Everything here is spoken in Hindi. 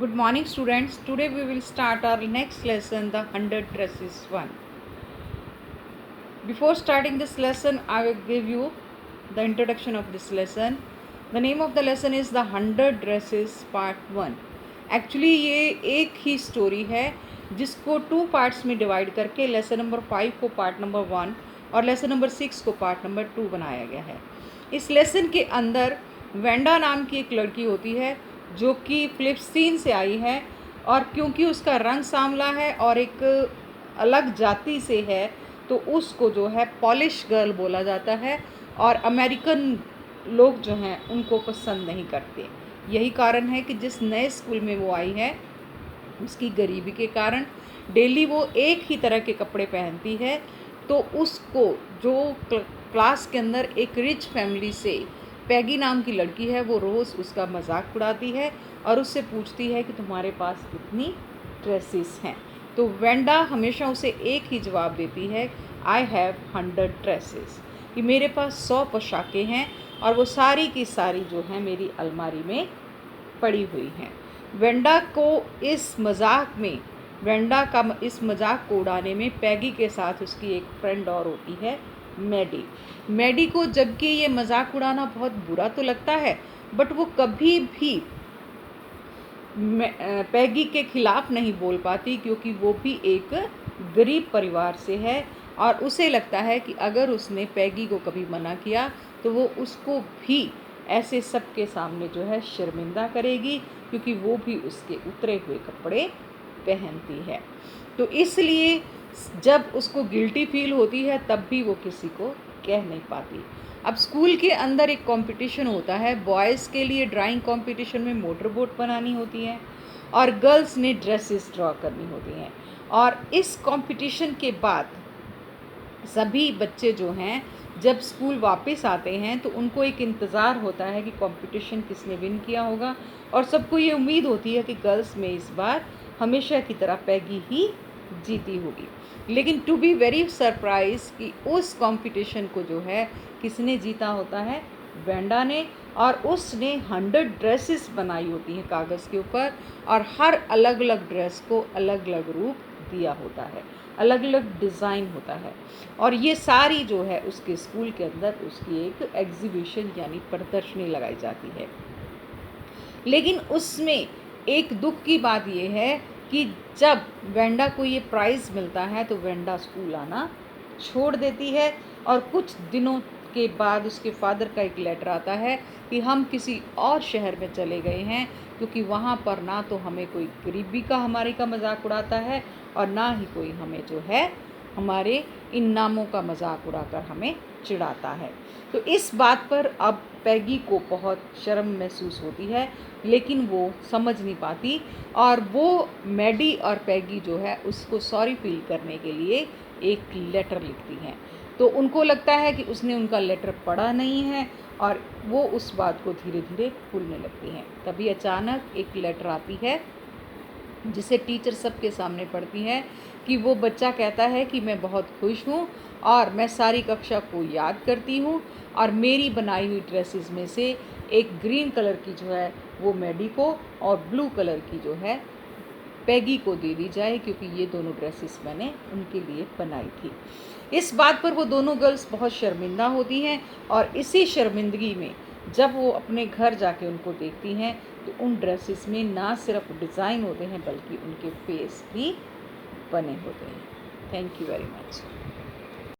Good morning, students. Today we will start our next lesson, the 100 dresses 1. Before starting this lesson, I will give you the introduction of this lesson. The name of the lesson is the 100 dresses part 1. Actually ये एक ही स्टोरी है जिसको 2 पार्ट्स में डिवाइड करके लेसन नंबर 5 को पार्ट नंबर 1 और लेसन नंबर 6 को पार्ट नंबर 2 बनाया गया है। इस लेसन के अंदर वेंडा नाम की एक लड़की होती है जो कि फिलिस्तीन से आई है, और क्योंकि उसका रंग सांवला है और एक अलग जाति से है तो उसको जो है पॉलिश गर्ल बोला जाता है, और अमेरिकन लोग जो हैं उनको पसंद नहीं करते। यही कारण है कि जिस नए स्कूल में वो आई है उसकी गरीबी के कारण डेली वो एक ही तरह के कपड़े पहनती है, तो उसको जो क्लास के अंदर एक रिच फैमिली से पैगी नाम की लड़की है वो रोज़ उसका मजाक उड़ाती है और उससे पूछती है कि तुम्हारे पास कितनी ड्रेसेस हैं। तो वेंडा हमेशा उसे एक ही जवाब देती है, आई हैव 100 ड्रेसेस, कि मेरे पास 100 पोशाकें हैं और वो सारी की सारी जो हैं मेरी अलमारी में पड़ी हुई हैं। वेंडा इस मजाक को उड़ाने में पैगी के साथ उसकी एक फ्रेंड और होती है, मैडी को। जबकि ये मजाक उड़ाना बहुत बुरा तो लगता है, बट वो कभी भी पैगी के खिलाफ नहीं बोल पाती, क्योंकि वो भी एक गरीब परिवार से है और उसे लगता है कि अगर उसने पैगी को कभी मना किया तो वो उसको भी ऐसे सबके सामने जो है शर्मिंदा करेगी, क्योंकि वो भी उसके उतरे हुए कपड़े पहनती है। तो इसलिए जब उसको गिल्टी फील होती है तब भी वो किसी को कह नहीं पाती। अब स्कूल के अंदर एक कंपटीशन होता है, बॉयज़ के लिए ड्राइंग कंपटीशन में मोटर बोट बनानी होती है और गर्ल्स ने ड्रेसेस ड्रॉ करनी होती हैं। और इस कंपटीशन के बाद सभी बच्चे जो हैं जब स्कूल वापस आते हैं तो उनको एक इंतज़ार होता है कि कंपटीशन किसने विन किया होगा, और सबको ये उम्मीद होती है कि गर्ल्स में इस बार हमेशा की तरह पैगी ही जीती होगी। लेकिन टू बी वेरी सरप्राइज कि उस कंपटीशन को जो है किसने जीता होता है, वेंडा ने। और उसने 100 ड्रेसेस बनाई होती हैं कागज़ के ऊपर, और हर अलग अलग ड्रेस को अलग अलग रूप दिया होता है, अलग अलग डिज़ाइन होता है, और ये सारी जो है उसके स्कूल के अंदर उसकी एक एग्जीबिशन यानी प्रदर्शनी लगाई जाती है। लेकिन उसमें एक दुख की बात यह है कि जब वेंडा को ये प्राइज़ मिलता है तो वेंडा स्कूल आना छोड़ देती है, और कुछ दिनों के बाद उसके फादर का एक लेटर आता है कि हम किसी और शहर में चले गए हैं, क्योंकि वहाँ पर ना तो हमें कोई गरीबी का हमारे का मजाक उड़ाता है और ना ही कोई हमें जो है हमारे इन नामों का मजाक उड़ाकर हमें चिढ़ाता है। तो इस बात पर अब पैगी को बहुत शर्म महसूस होती है, लेकिन वो समझ नहीं पाती, और वो मैडी और पैगी जो है उसको सॉरी फील करने के लिए एक लेटर लिखती हैं। तो उनको लगता है कि उसने उनका लेटर पढ़ा नहीं है और वो उस बात को धीरे धीरे भूलने लगती हैं। तभी अचानक एक लेटर आती है जिसे टीचर सबके सामने पढ़ती है कि वो बच्चा कहता है कि मैं बहुत खुश हूँ और मैं सारी कक्षा को याद करती हूँ, और मेरी बनाई हुई ड्रेसेस में से एक ग्रीन कलर की जो है वो मैडी को और ब्लू कलर की जो है पैगी को दे दी जाए, क्योंकि ये दोनों ड्रेसेस मैंने उनके लिए बनाई थी। इस बात पर वो दोनों गर्ल्स बहुत शर्मिंदा होती हैं, और इसी शर्मिंदगी में जब वो अपने घर जाके उनको देखती हैं तो उन ड्रेसेस में ना सिर्फ डिज़ाइन होते हैं बल्कि उनके फेस भी बने होते हैं। Thank you very much.